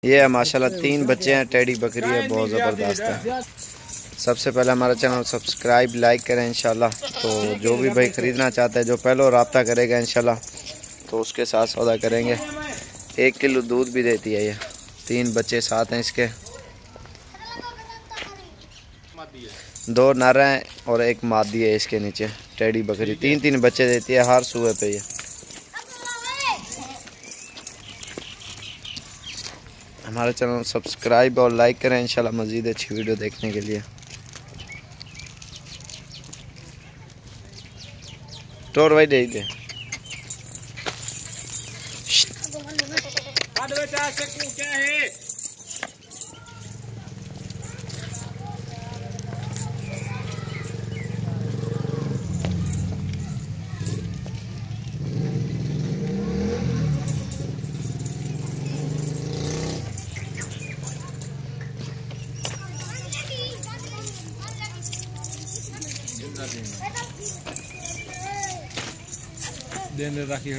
ये है माशाल्लाह 3 बच्चे हैं, टेडी बकरी है, बहुत ज़बरदस्त है। सबसे पहले हमारा चैनल सब्सक्राइब लाइक करें इंशाल्लाह। तो जो भी भाई ख़रीदना चाहता है, जो पहले रब्ता करेगा इंशाल्लाह तो उसके साथ सौदा करेंगे। 1 किलो दूध भी देती है ये। 3 बच्चे साथ हैं इसके, 2 नर हैं और 1 मादी है इसके नीचे। टेडी बकरी 3 बच्चे देती है हर सूबे पे ये। हमारे चैनल सब्सक्राइब और लाइक करें इंशाल्लाह मज़ीद अच्छी वीडियो देखने के लिए। टोर भाई दे दे क्या है। देने राखी